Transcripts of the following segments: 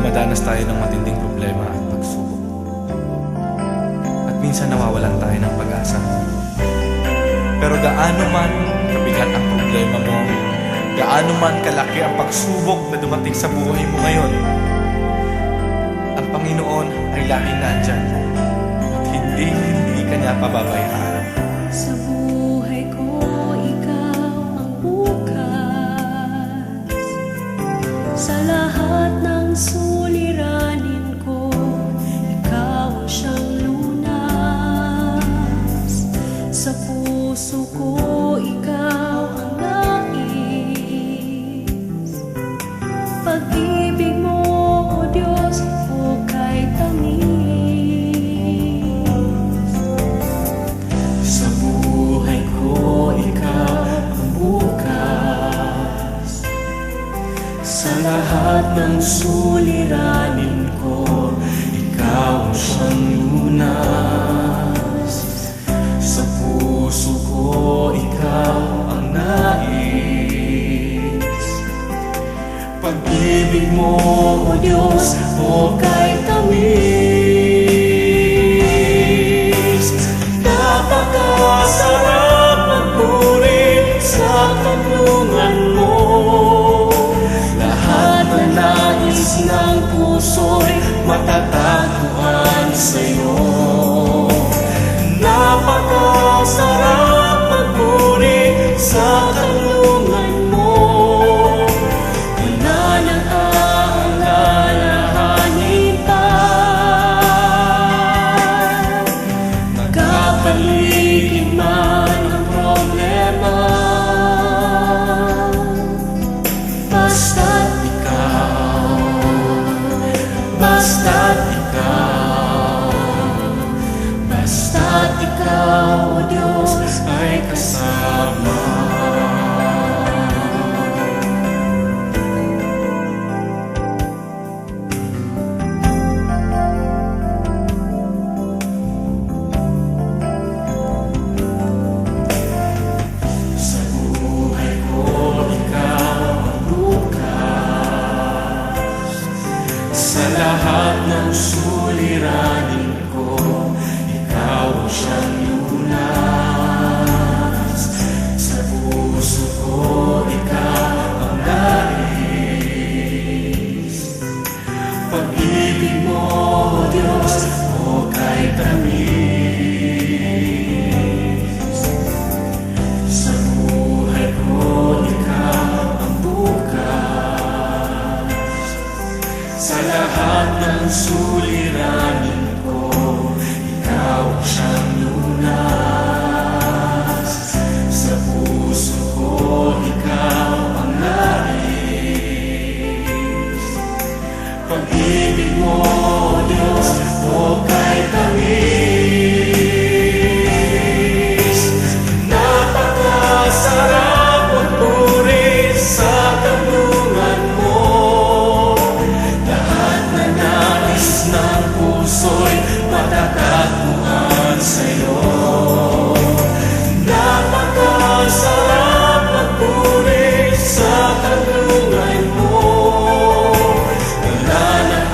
dumadanas tayo ng matinding problema at pagsubok. At minsan nawawalan tayo ng pag-asa. Pero gaano man kabigat ang problema mo, gaano man kalaki ang pagsubok na dumating sa buhay mo ngayon, ang Panginoon ay laging nandyan at hindi ka niya pababayaan. Sa buhay ko, ikaw ang bukas. Sa lahat ng suliranin ko, ikaw ang siyang lunas. Sa puso ko, ikaw ang nais. Pag-ibig mo, O Diyos, hukay tamis. Sa buhay ko, ikaw ang bukas. Sa lahat ng suliranin ko, ikaw ang siyang lunas. Sa puso ko, ikaw ang nais. Pag-ibig mo, O Diyos, hukay tamis. Napakasarap magpuri sa kanlungan mo. Lahat na nais ng puso'y matatagpuan sa'yo. Napakasarap magpuri sa kanlungan mo. Wala nang aalalahanin pa. Magkapaligid man ang problema, basta't ikaw, basta't ikaw, basta't ikaw, O Diyos, ay kasama. Sa buhay ko, ikaw ang bukas. Sa lahat ng suliranin ko, ikaw ang siyang lunas. Sa puso ko, ikaw ang nais. Pag-ibig mo, O Diyos, hukay tamis. Sa buhay ko, ikaw ang bukas. Sa lahat ng suliranin ko, ikaw ang siyang lunas. Sa puso ko, ikaw ang nais. Pag-ibig mo, O Diyos, hukay tamis. Napakasarap magpuri sa kanlungan mo. Lahat na nais ng puso'y matatagpuan sa'yo. Napakasarap magpuri sa kanlungan mo. Wala nang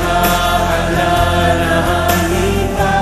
aalalahanin pa.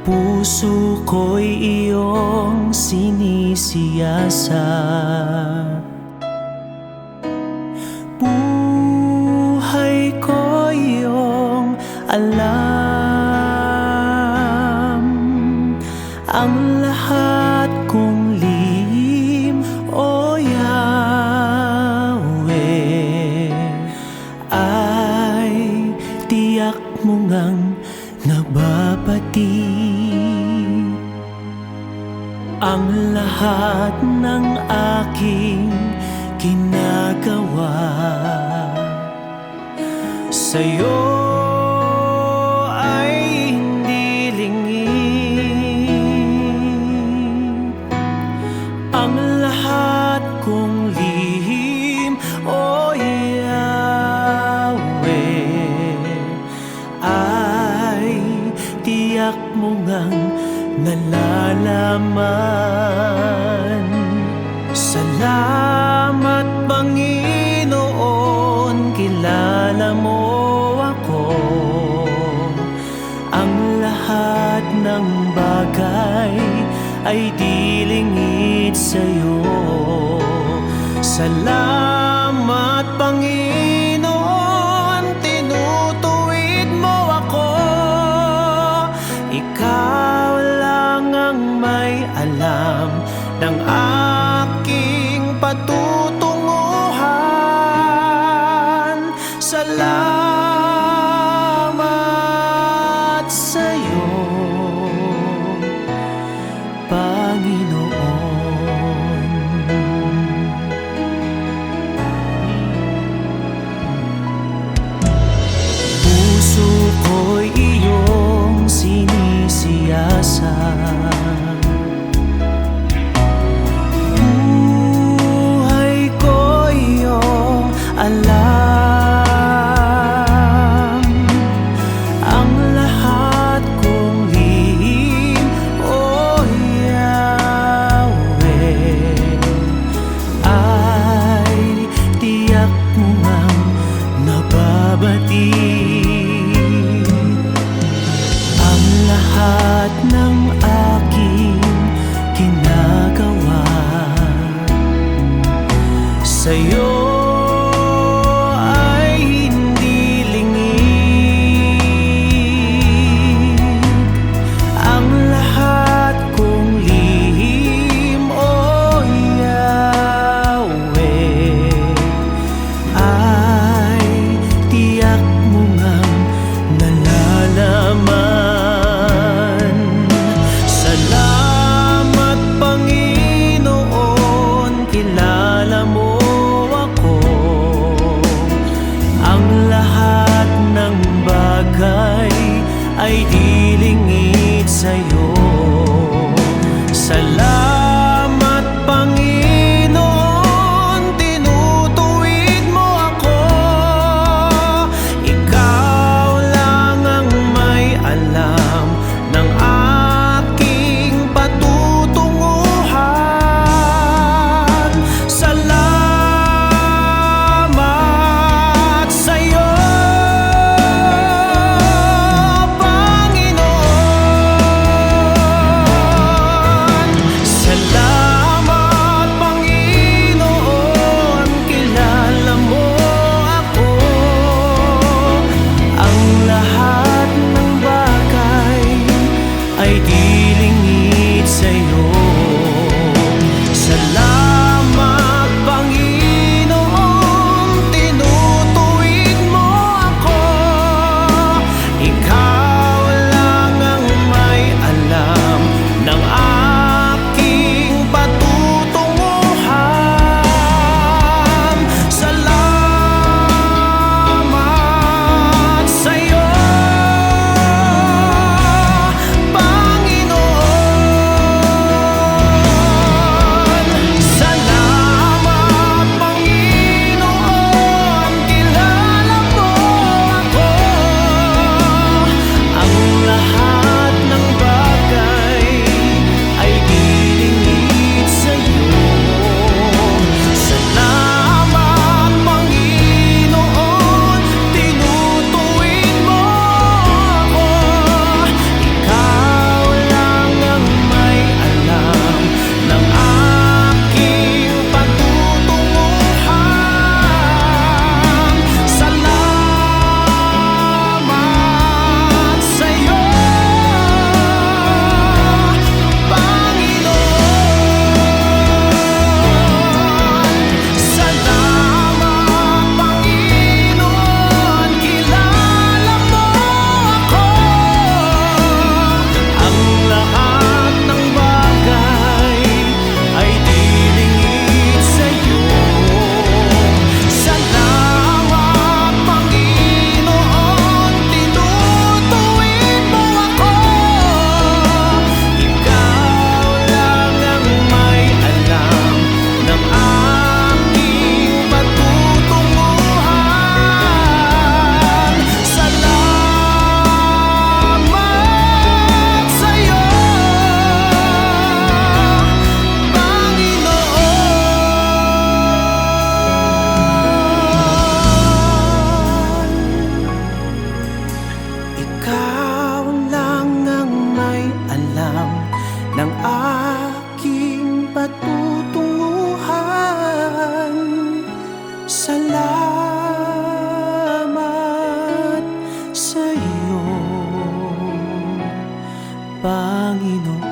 Puso ko'y iyong sinisiyasat, buhay ko iyong alam. Ang lahat kong lihim, O Yahweh, ay tiyak mo ngang nababati. Ang lahat ng aking ginagawa sa'yo ay hindi lingid. Ang lahat kong lihim, O Yahweh, ay tiyak mo ngang nalalaman. Salamat, Panginoon, kilala mo ako. Ang lahat ng bagay ay di lingid sa'yo. Salamat, Panginoon, tinutuwid mo ako. Ikaw lang ang may alam ng aking patutunguhan. Salamat sa'yo, Panginoon. Puso ko'y iyong sinisiyasat, buhay ko iyong alam. Ang lahat kong lihim, O Yahweh, ay tiyak mo ngang nababati. Ang lahat ng aking ginagawa sa'yo ay hindi lingid. Ang lahat kong lihim, O Yahweh, ay tiyak mo ngang nalalaman. Salamat, Panginoon, kilala mo ako. Ang lahat ng bagay ay di lingid sa'yo. Salamat, Panginoon, tinutuwid mo ako. Ikaw lang ang may alam ng aking patutunguhan. Salamat sa'yo, Panginoon. Ikaw lang ang may alam ng aking patutunguhan. Salamat sa iyo, Panginoon.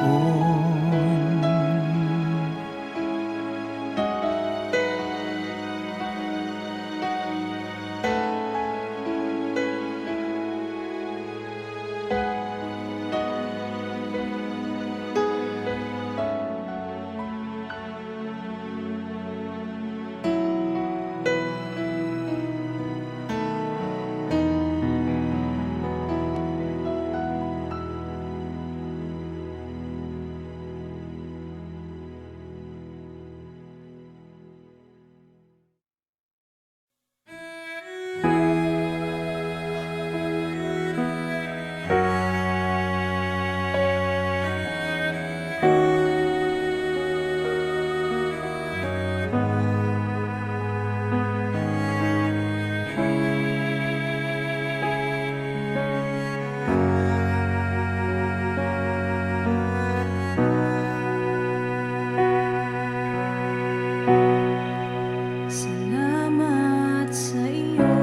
Salamat sa iyo,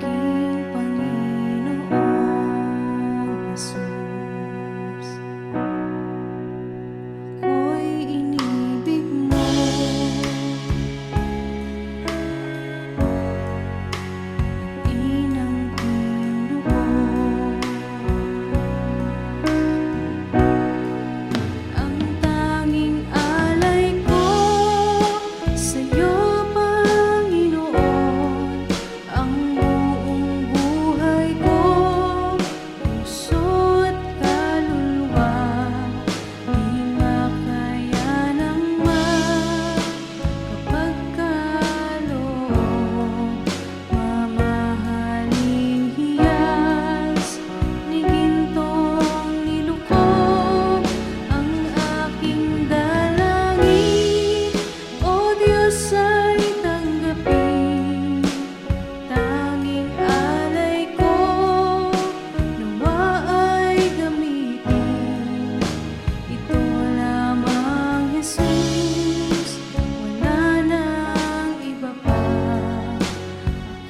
aking Panginoong Jesus. Ako'y inibig mo, inang tinubos. Ang tanging alay ko sa'yo, Panginoon, ang buong buhay ko, puso at kaluluwa, di makaya ng makapagkaloob. Mamahaling hiyas ni gintong nilukob ang aking dalangin, O Diyos ay tanggapin. Tanging alay ko nawa ay gamitin. Ito lamang, Jesus, wala nang iba pa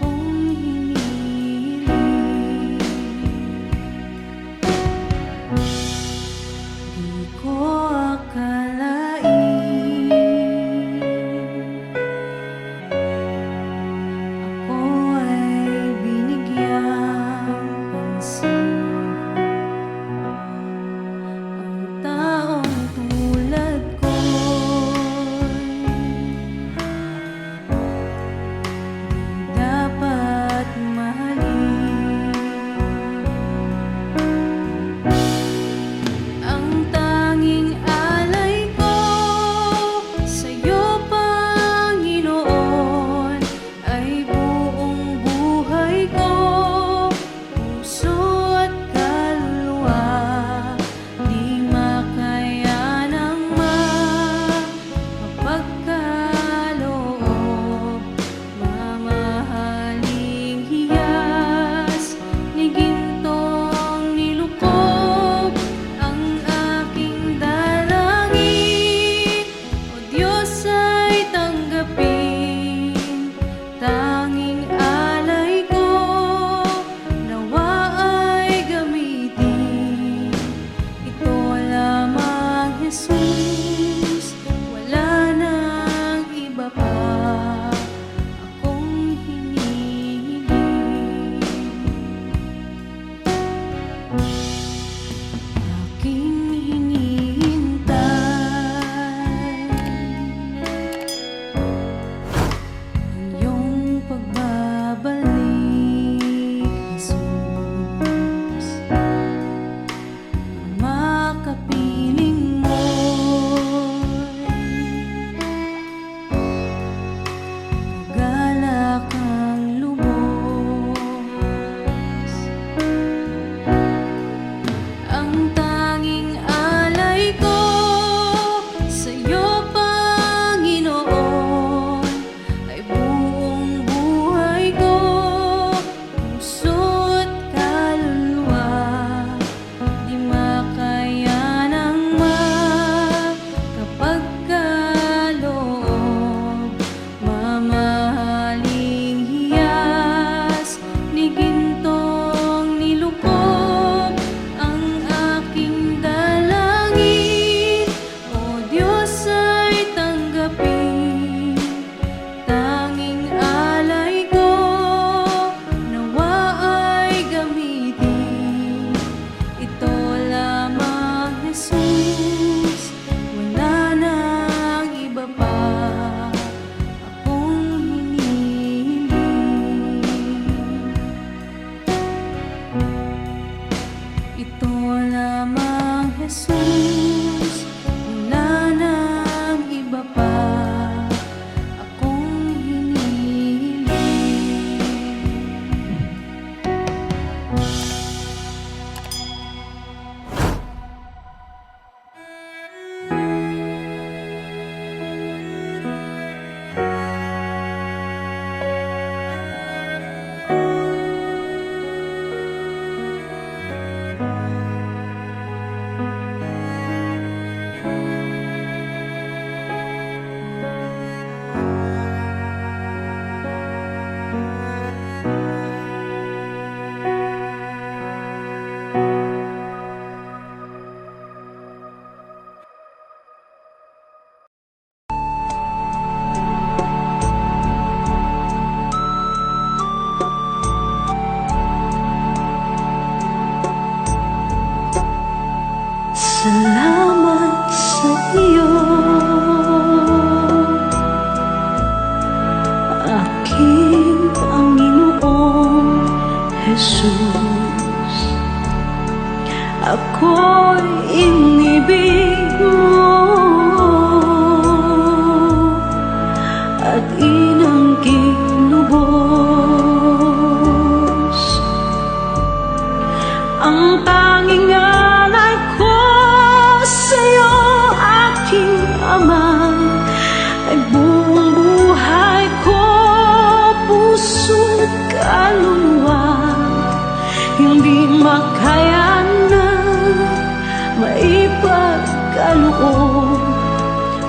akong hinihiling. Di ko akalain ako ay binigyang pansin. Ang taong tulad ko'y di dapat mahalin. Ang tanging alay ko sa'yo, Panginoon, ay buong buhay ko, puso at kaluluwa, di makaya ng makapagkaloob. Mamahaling hiyas ni gintong nilukob ang aking dalangin, O Diyos ay tanggapin. Tanging alay ko nawa ay gamitin. Ito lamang, Jesus, wala nang iba pa akong hinihiling. Aking hinihintay ang iyong pagbabalik, Jesus. Ang makapiling mo'y galak ang lubos. Ang tanging alay ko sa'yo, Panginoon, ay buong buhay aking Panginoong Jesus. Ako'y inibig mo at inangking lubos. Ang tanging alay ko sa'yo, aking Ama, ay buong buhay ko, puso't kaluluwa. Hindi makaya na maipagkaloob,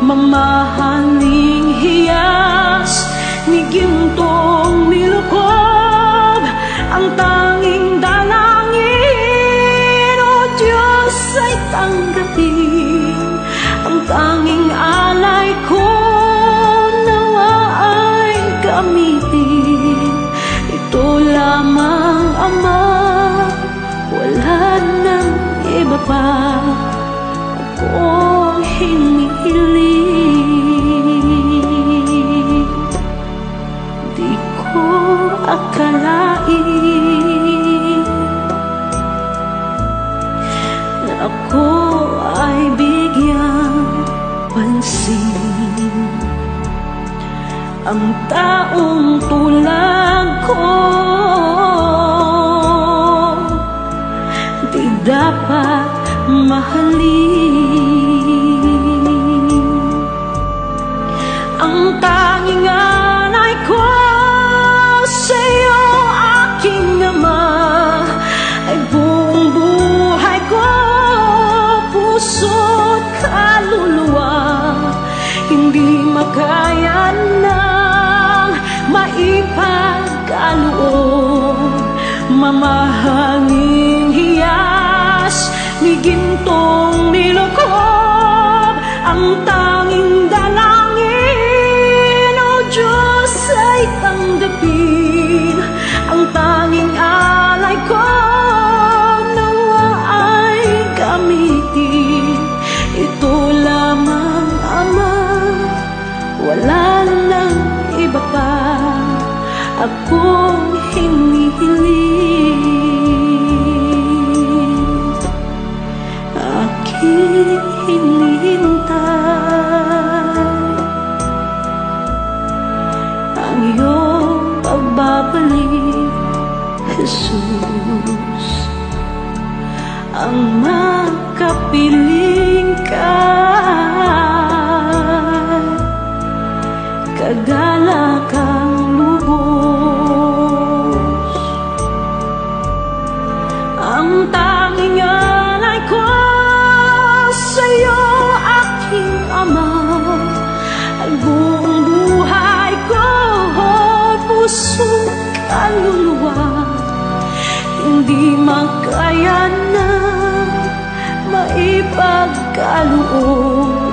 mamahaling hiyas ni gintong nilukob. Ang tanging dalangin, O Diyos, ay tanggapin. Ang tanging alay ko, nawa ay gamitin. Ito lamang, Ama, wala nang iba pa akong hinihiling. Di ko akalain na ako ay bigyang pansin. Ang taong tulad ko di dapat mahalin. Ang tanging alay ko sa'yo, aking Ama, ay buong buhay ko, puso't kaluluwa. Hindi makaya nang maipagkaloob, mamahaling hiyas ni gintong nilukob. Ang tanging dalangin, O Diyos, ay tanggapin. Ang tanging alay ko, nawa ay gamitin. Ito lamang, Ama, wala nang iba pa akong hinihiling. Aking hinihintay ang iyong pagbabalik, Jesus. Ang makapiling ka, kagalakang lubos. Ang tanging alay ko sa'yo, aking Ama, ay buong buhay ko, puso't kaluluwa. Hindi makaya na maipagkaloob,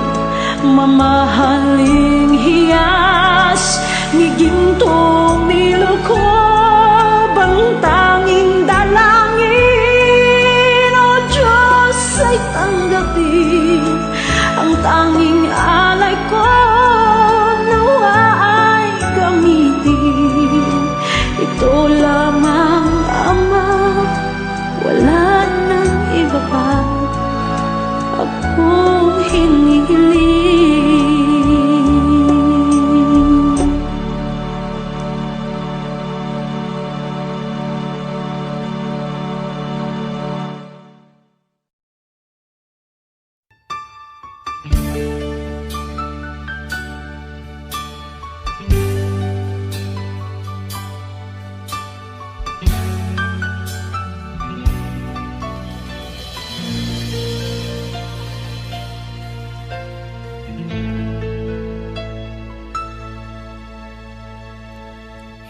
mamahaling hiyas ni gintong nilukob. Ang tanging dalangin, O Diyos, ay tanggapin. Ang tanging alay ko, nawa ay gamitin. Ito lamang, Ama, wala nang iba pa akong hinihiling.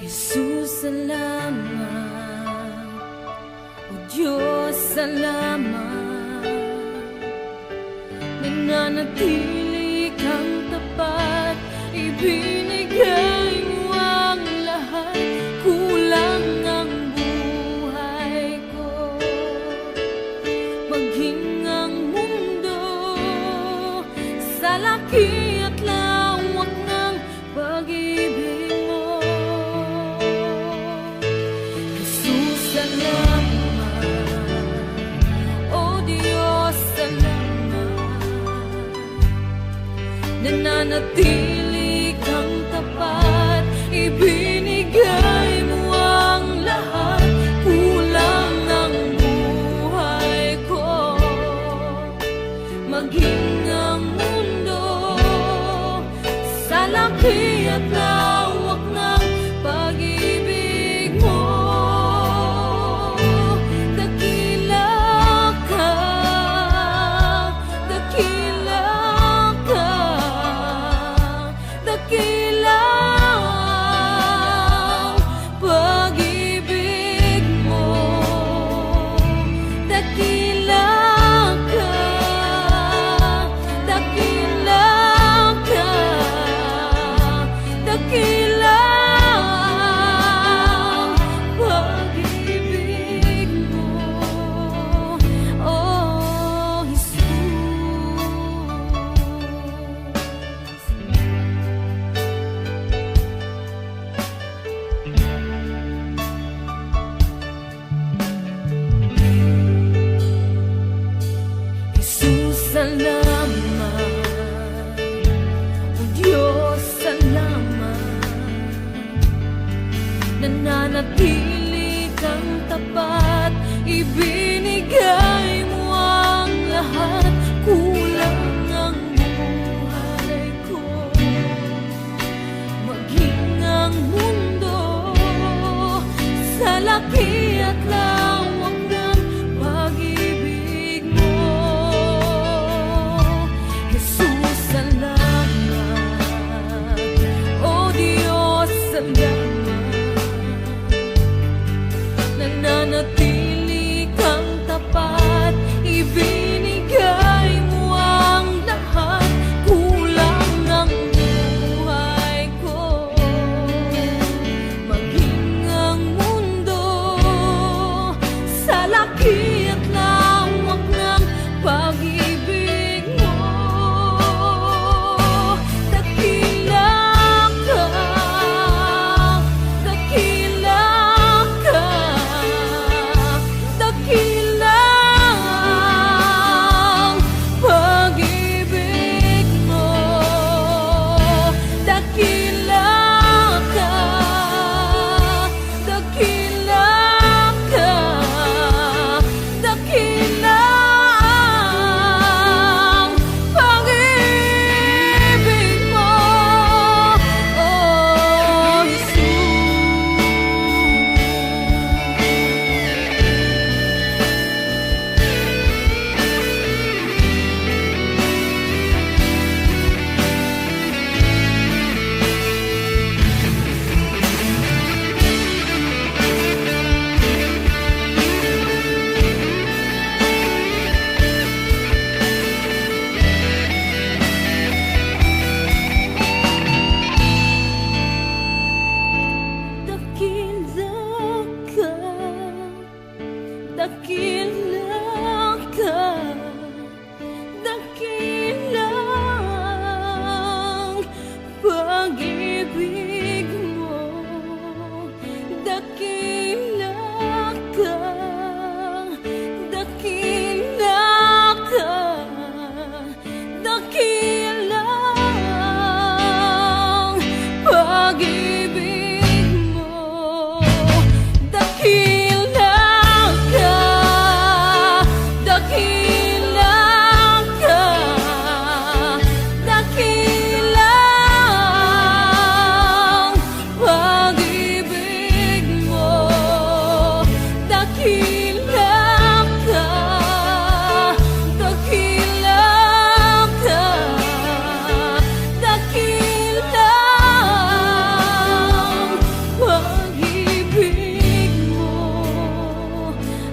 Jesus, salamat. O Diyos, salamat. Nananatili kang tapat, ibinigay mo ang lahat. Kulang ang buhay ko, maging ang mundo sa laki at lawak ng pag-ibig mo. nananatili kang tapat, ibinigay mo ang lahat, kulang ang buhay ko. Maging ang mundo sa laki at lawak ng pag-ibig mo, Jesus, salamat. O Diyos, salamat. Nananatili kang tapat, ibinigay mo ang lahat, kulang ang buhay ko. Maging ang mundo sa laki at lawak ng pag-ibig mo, dakila ka, dakila ka, dakila ang pag-ibig mo, dakila ka, dakila ka, dakila ang pag-ibig mo, oh dakila ka, dakila ang pag-ibig mo, dakila ka, dakila ka, dakila ang pag-ibig mo, dakila ka, dakila ka, dakila ang pag-ibig mo, dakila ka, dakila ka, dakila ang pag-ibig mo,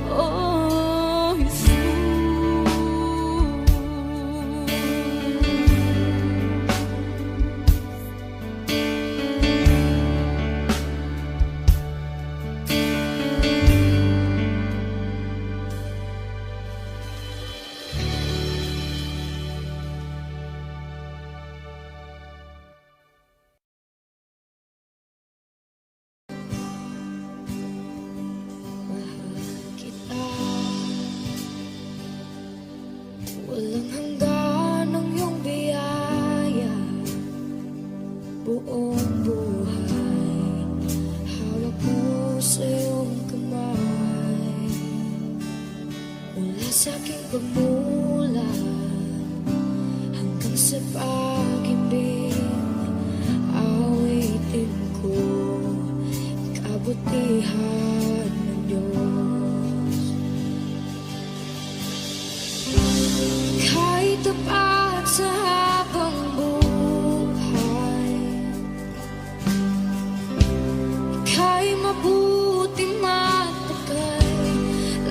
oh Jesus. Kita walang hanggan ang iyong biyaya, buong buhay hawak mo sa iyong kamay. Mula sa aking pagmulat hanggang sa pag-ibig, awitin ko kabutihan ng Diyos. Kahit tapat sa habang buhay, ika'y mabuti matagal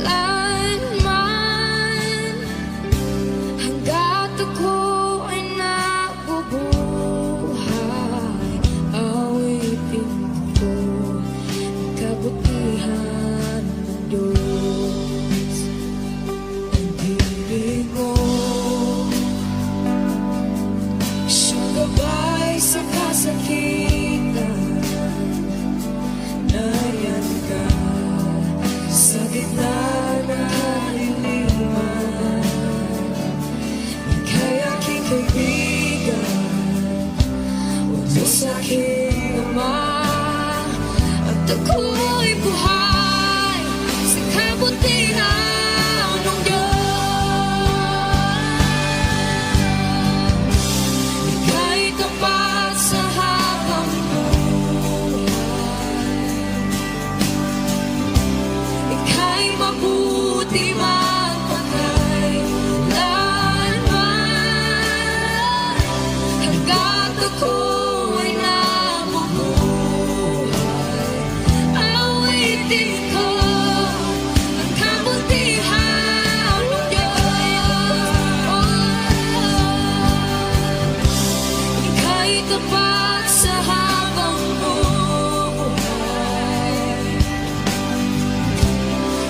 lanman, hanggat ako ay nabubuhay, awitin ko ang kabutihan ng Diyos. Ang ibig mo siyang gabay sa kasakitan, nariyan ka sa gitna ng kaliliman. Ika'y aking kaibigan, o Diyos aking Ama, at ako'y buhay sa kabutihan ng Diyos. Ika'y tapat sa habang buhay, ika'y mabuti magpakailanman, hanggat ako'y nabubuhay. Awitin ko ang kabutihan ng Diyos. Ika'y tapat sa habang buhay,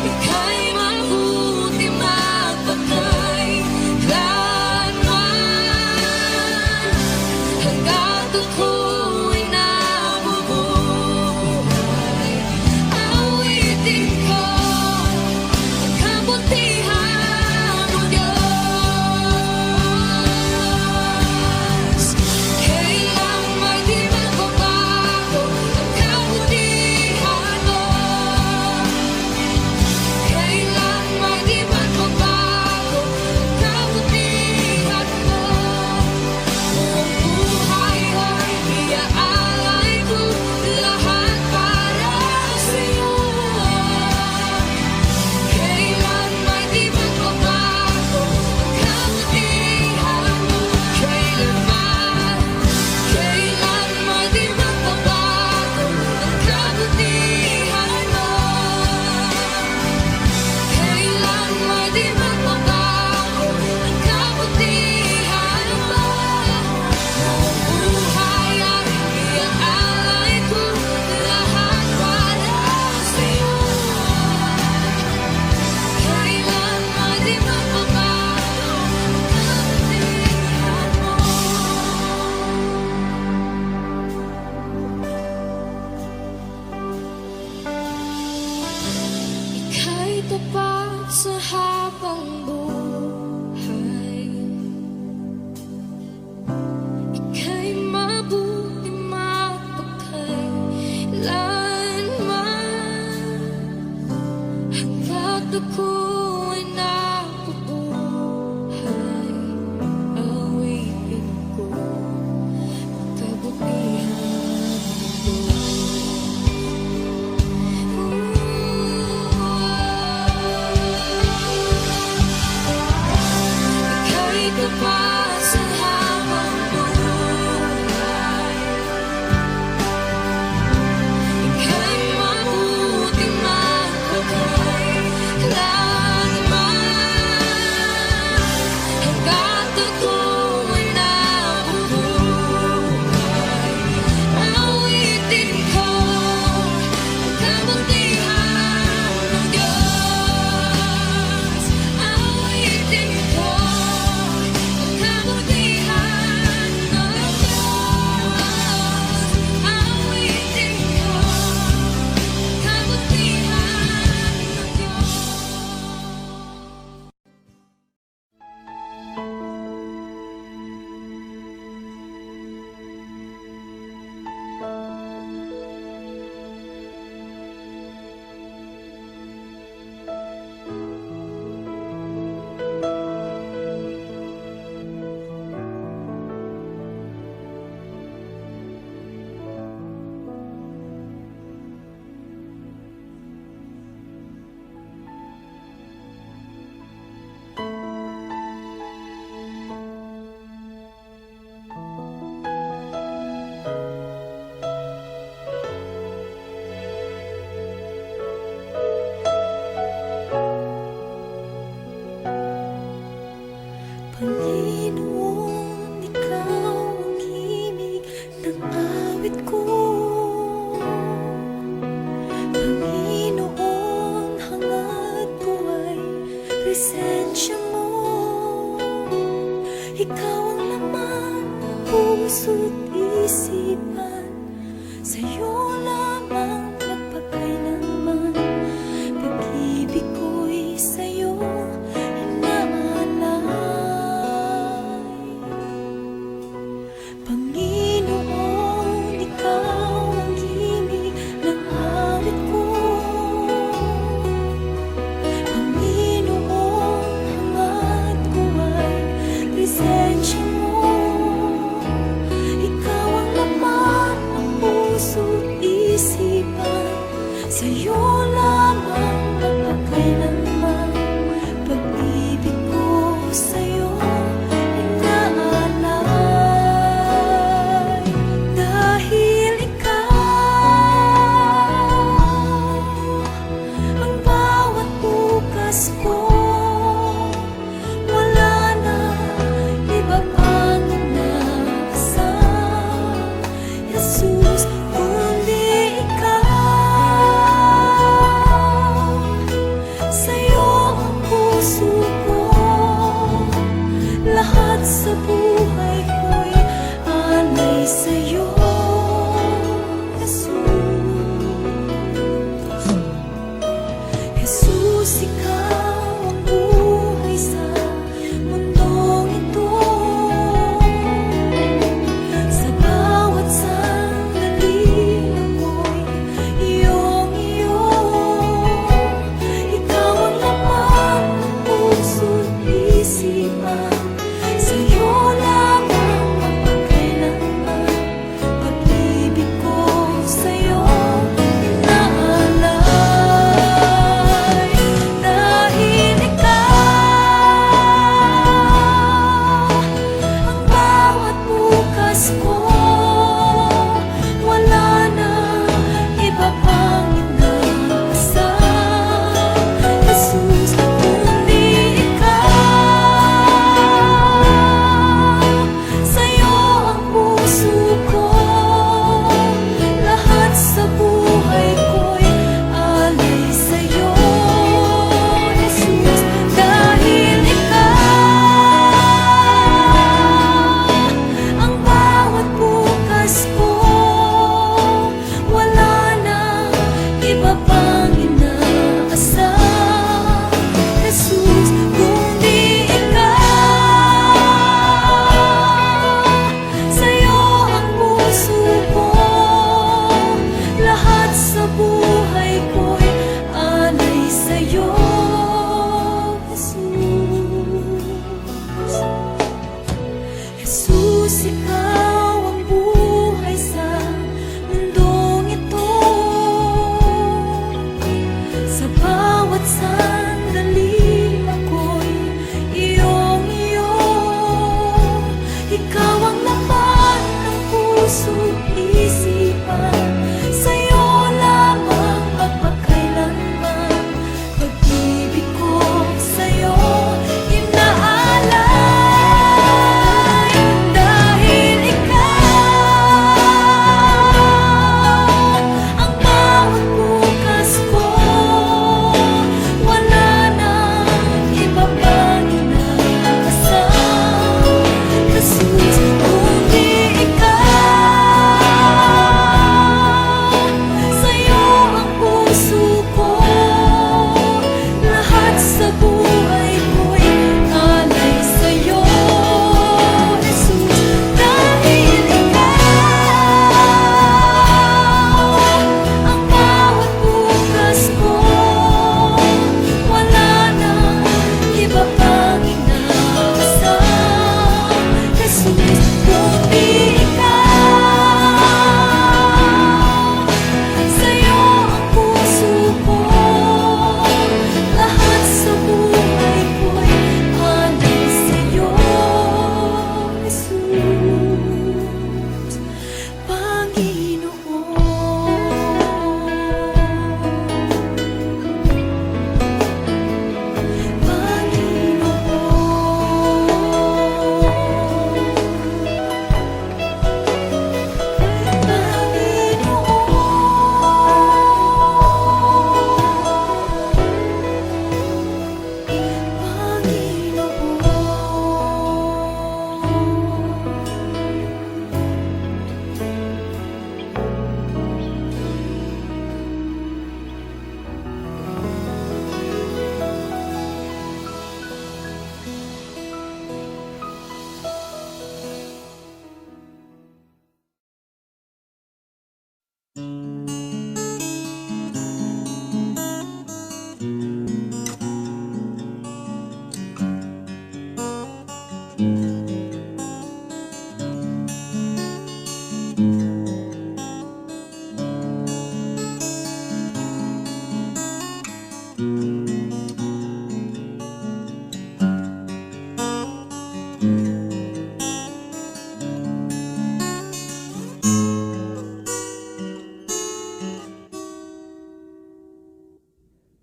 ika'y mabuti magpakailanman, hanggat ako'y nabubuhay. Awitin ko ang kabutihan ng Diyos. Kailanman di magbabago ang kabutihan mo, kailanman di magbabago ang kabutihan mo. Buong buhay ay iaalay ko, lahat para sa'yo. Kailanman di magbabago ang kabutihan mo, kailanman di magbabago ang kabutihan mo, kailanman di magbabago ang kabutihan mo. Buong buhay ay iaalay ko, lahat para sa'yo. Kailanman di magbabago ang kabutihan mo. Ika'y tapat sa habang buhay, ika'y mabuti magpakailanman, hanggat ako'y nabubuhay. Awitin ko ang kabutihan ng ika'y tapat sa habang buhay, ika'y mabuti magpakailanman, hanggat ako'y nabubuhay. Awitin ko ang kabutihan ng Diyos. Awitin ko ang kabutihan ng Diyos. Awitin ko ang kabutihan ng Diyos. Panginoon, Ikaw ang himig ng awit ko. Panginoon, hangad ko ay presensya mo. Ikaw ang laman ng puso't isipan, sa'yo lamang magpakailanman. Pag-ibig ko'y sa'yo Panginoon, Ikaw ang himig ng pag-iisipan, sa'yo lamang magpakailanman. Pag-ibig ko sa'yo inaalay, dahil ikaw ang bawat bukas ko. Wala na iba pang inasal, Jesus, kundi ikaw.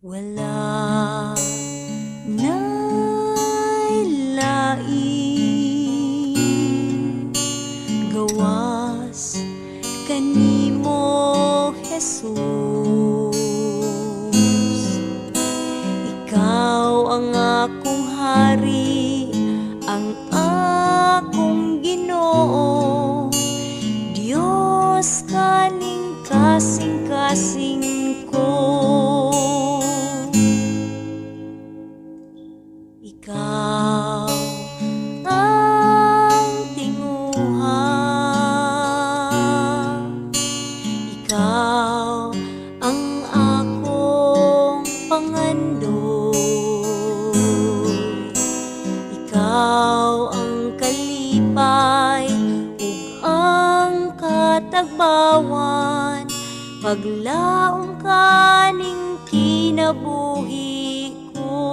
Wala na'y lain gawas kanimo, Jesus. Ikaw ang akong hari, ang akong Ginoo, Diyos kaning kasing-kasing ko. Ikaw ang tinguha, ikaw ang akong pangandoy, ikaw ang kalipay ug ang katagbawan, paglaom kaning kinabuhi ko.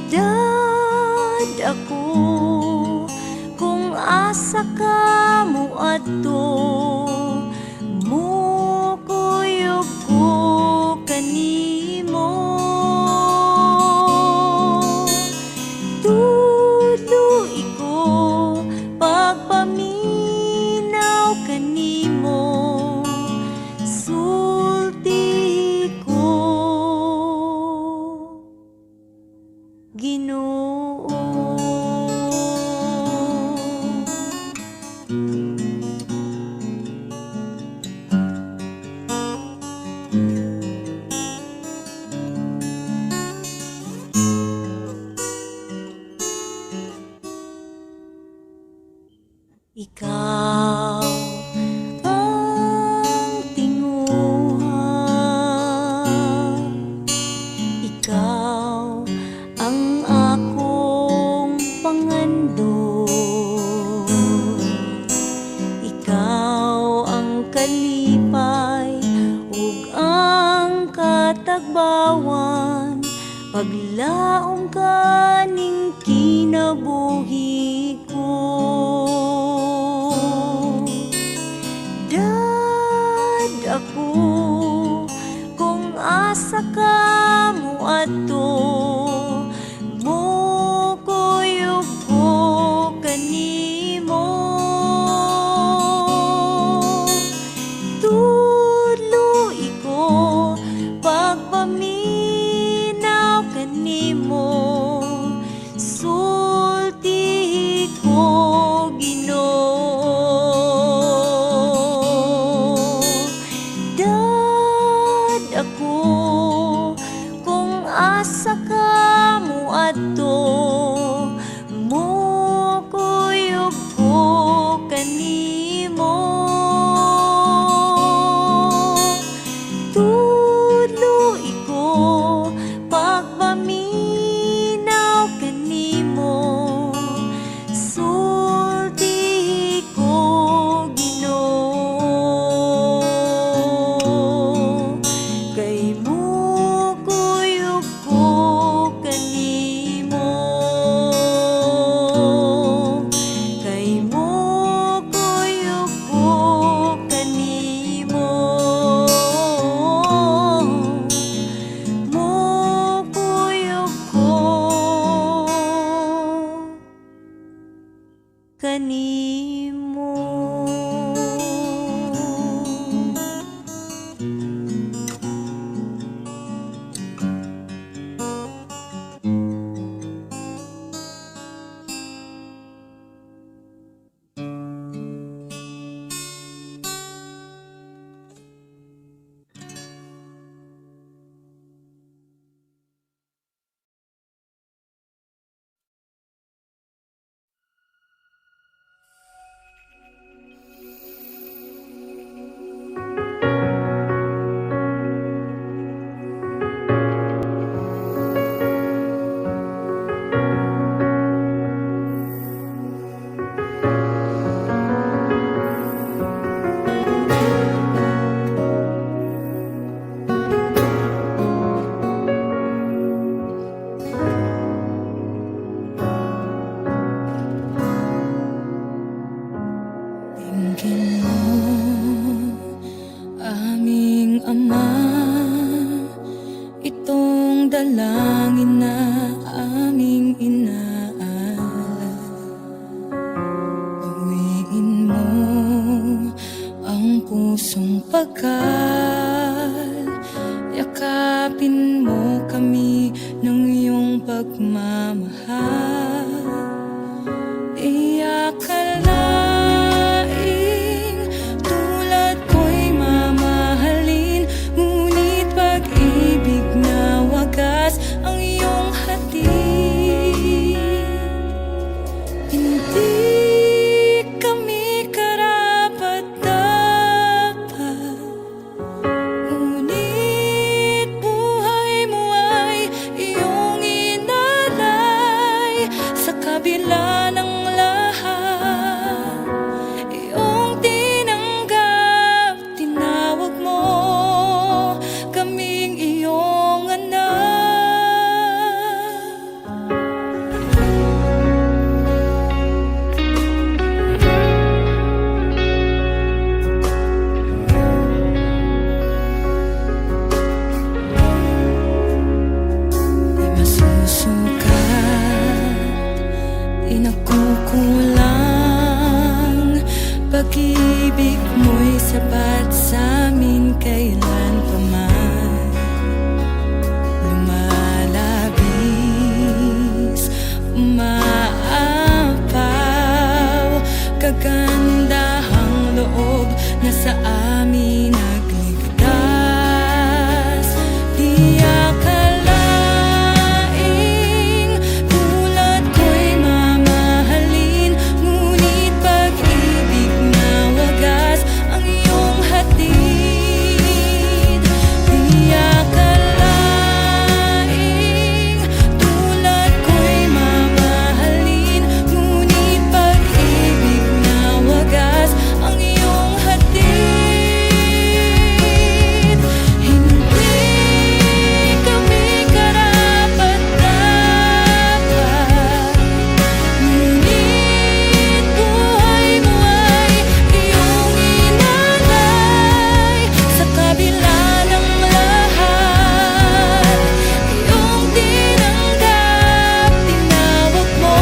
Dad ako kung asa ka mo adto, mukuyog ko kanimo. Tuloy ko pagpaminaw kanimo, sulti ko Ginoo. Ikaw ang tinguha, ikaw ang akong pangandoy, ikaw ang kalipay ug ang katagbawan, paglaom kaning kinabuhi ko. Dad ako kung asa ka mo adto, mukuyog ko kanimo. Tuloy ko pagpaminaw kanimo, sulti ang pagkal. Yakapin mo kami ng iyong pagmamahal. Di akalaing tulad ko'y mamahalin, ngunit pag-ibig na wagas ang iyong hatid. Hindi kami karapat-dapat, ngunit buhay mo ay iyong inalay. Sa kabila ng lahat, iyong tinanggap, tinawag mo kaming iyong anak. Di masusukat, di nakukulang, pag-ibig mo'y sapat sa'min kailan pa man. Lumalabis, umaapaw, kagandahang loob na sa amin nagligtas. Di akalaing tulad ko'y mamahalin, ngunit pag-ibig na wagas ang iyong hatid. Di akalaing tulad ko'y mamahalin, ngunit pag-ibig na wagas ang iyong hatid. Hindi kami karapat-dapat, ngunit buhay mo ay iyong inalay. Sa kabila ng lahat, iyong tinanggap, tinawag mo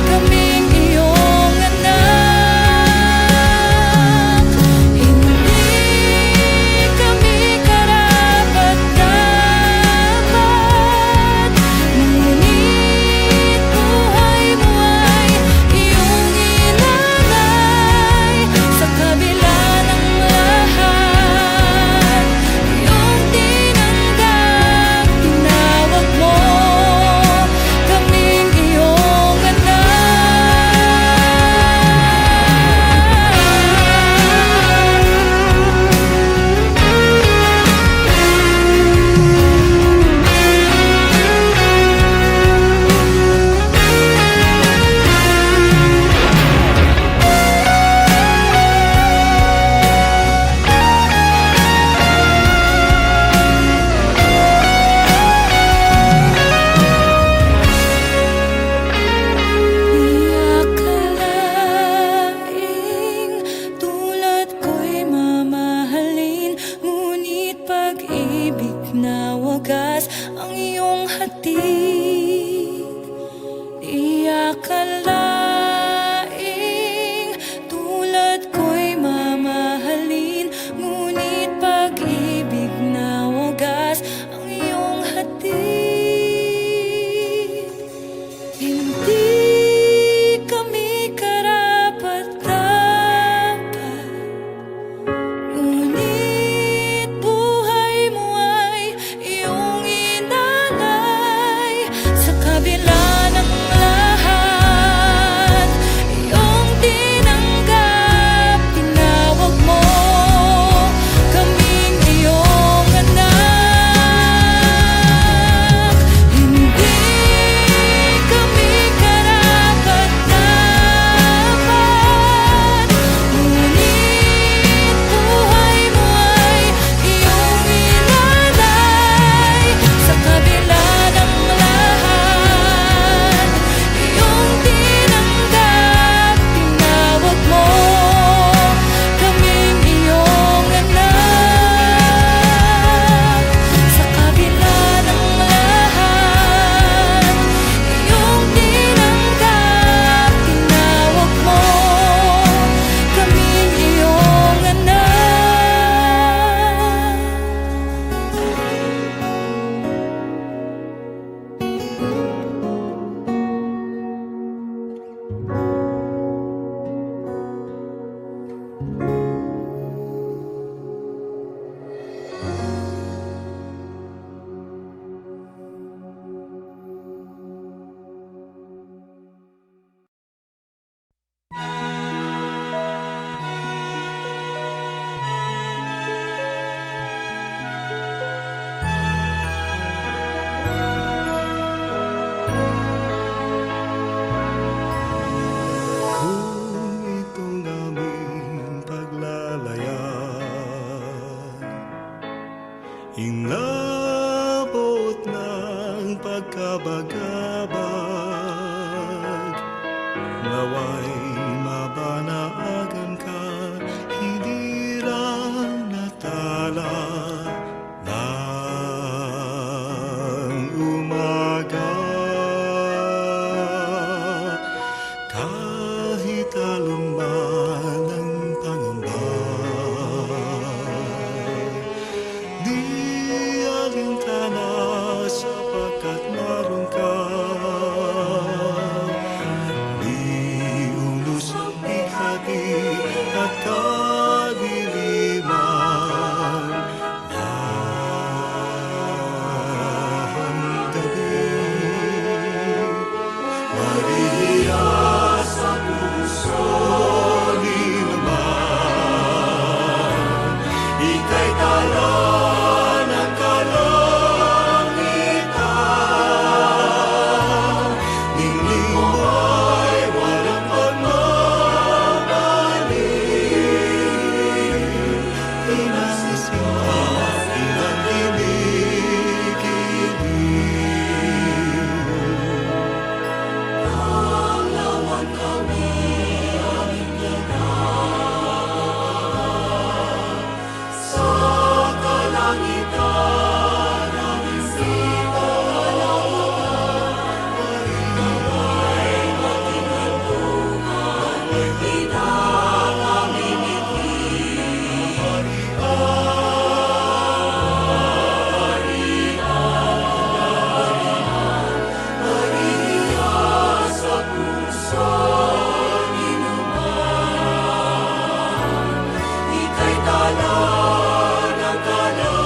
kaming iyong anak. Hindi kami karapat-dapat, ngunit buhay mo ay iyong inalay. Sa kabila ng lahat, iyong tinanggap, tinawag mo kaming iyong akalaing tulad ko'y mamahalin, ngunit pag-ibig na wagas ang iyong hatid. Di akalaing tulad ko'y mamahalin, ngunit pag-ibig na wagas ang iyong hatid. Hindi kami karapat-dapat, ngunit buhay mo ay iyong inalay. Inabot ng pagkabagabag, naway mabanaagan ka, hindi lang natala ng umaga. Kahit aluman ang pangamba, di alintana sapagkat naroon ka. Di unos ang bigati at kadiliman ng gabi. Maria sa puso ni naman, ika'y tala ng kalangitan. Ningning mo ay walang pagmamali, inasisinta, inanginig-inig. Lawan kami aming ginagawa sa kalangitan aming sitalawan. Marinaway ating hantungan, inang aming ngiti. Maria sa puso ni naman, ika'y tala ng kalangitan.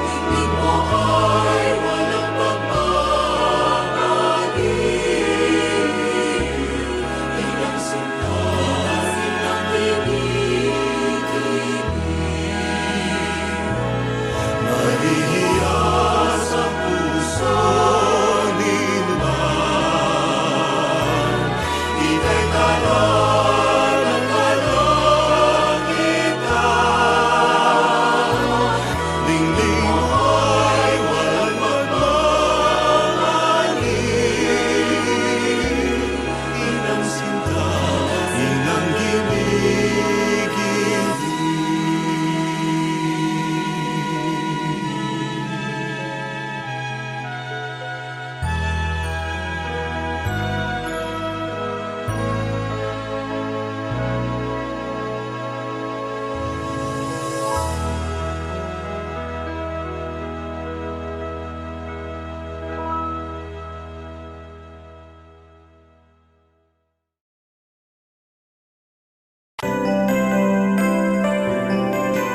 Ningning mo ay walang pagmamali, ilang sinta, ilang kinikimig. Maria sa puso ni naman, ika'y tala ng kalangitan. Ningning mo ay walang pagmamali, inang sinta, inang gimig-ibig.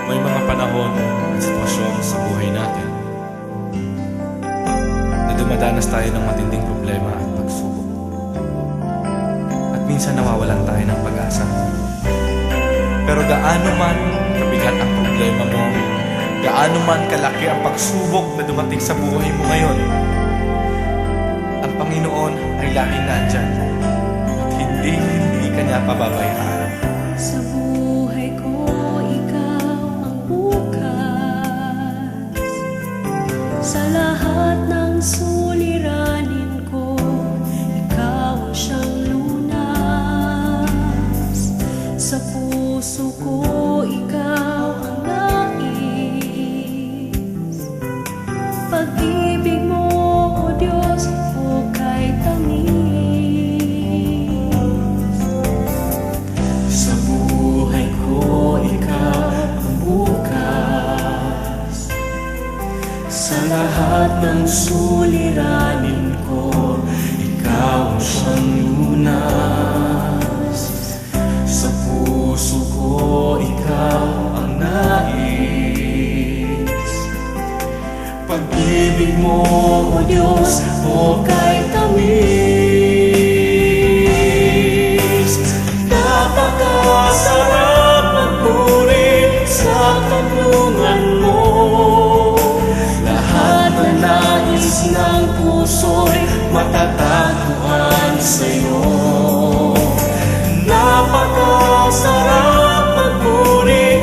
May mga panahon at sitwasyon sa buhay natin na dumadanas tayo ng matinding problema at pagsubok. At minsan nawawalan tayo ng pag-asa. Pero gaano man kabigat ang problema mo, gaano man kalaki ang pagsubok na dumating sa buhay mo ngayon, ang Panginoon ay laging nandyan at hindi ka niya pababayaan. Sa buhay ko, ikaw ang bukas. Sa lahat ng suliranin ko, ikaw ang siyang lunas. Sa puso ko, ikaw ang nais. Pag-ibig mo, O Diyos, hukay tamis. Sa buhay ko, ikaw ang bukas. Sa lahat ng suliranin ko, ikaw ang siyang lunas. Sa puso ko, ikaw ang nais. Pag-ibig mo, O Diyos, hukay tamis. Napakasarap magpuri sa kanlungan mo. Lahat na nais ng puso'y matatagpuan sa'yo. Napakasarap magpuri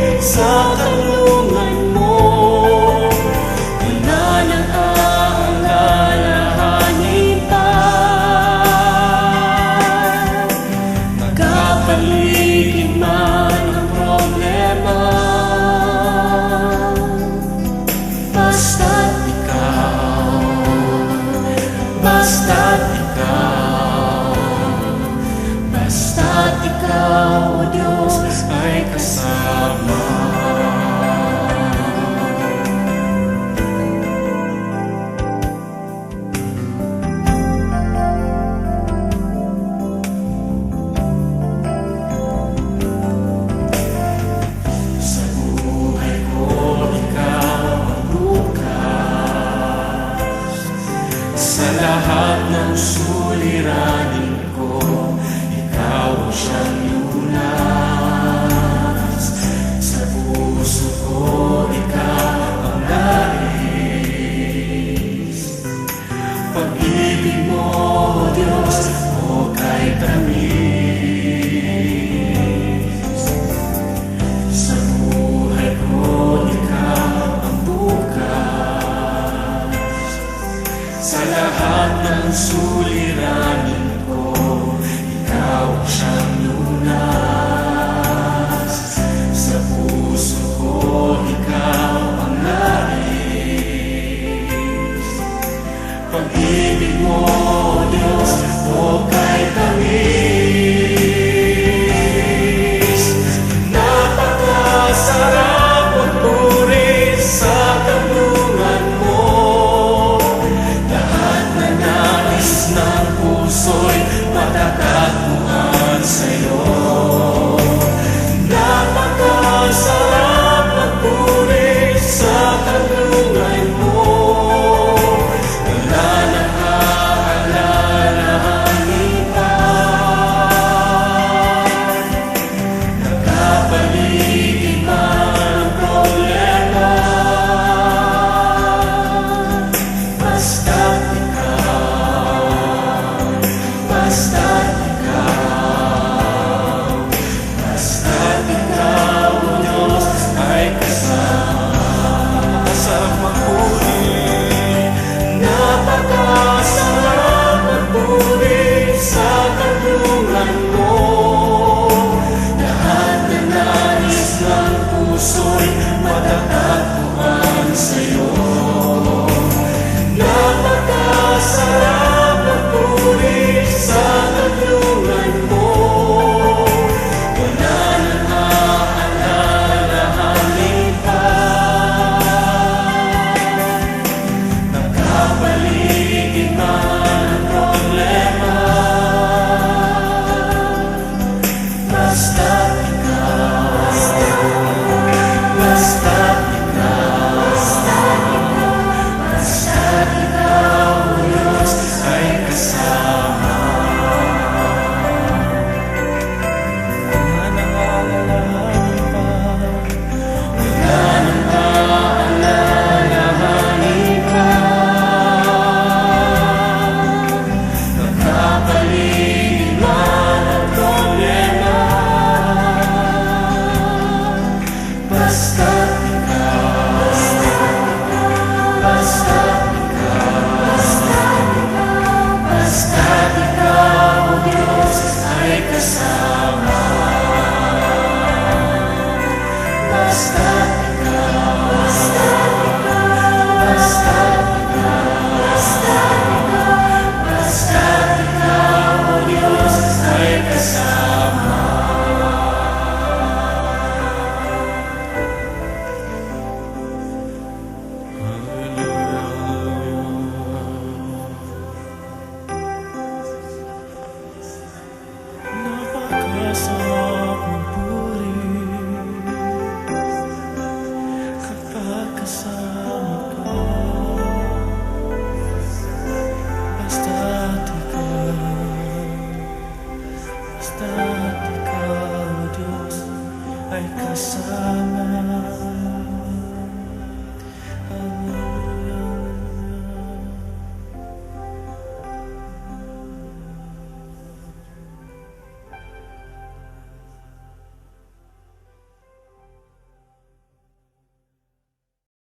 kasama.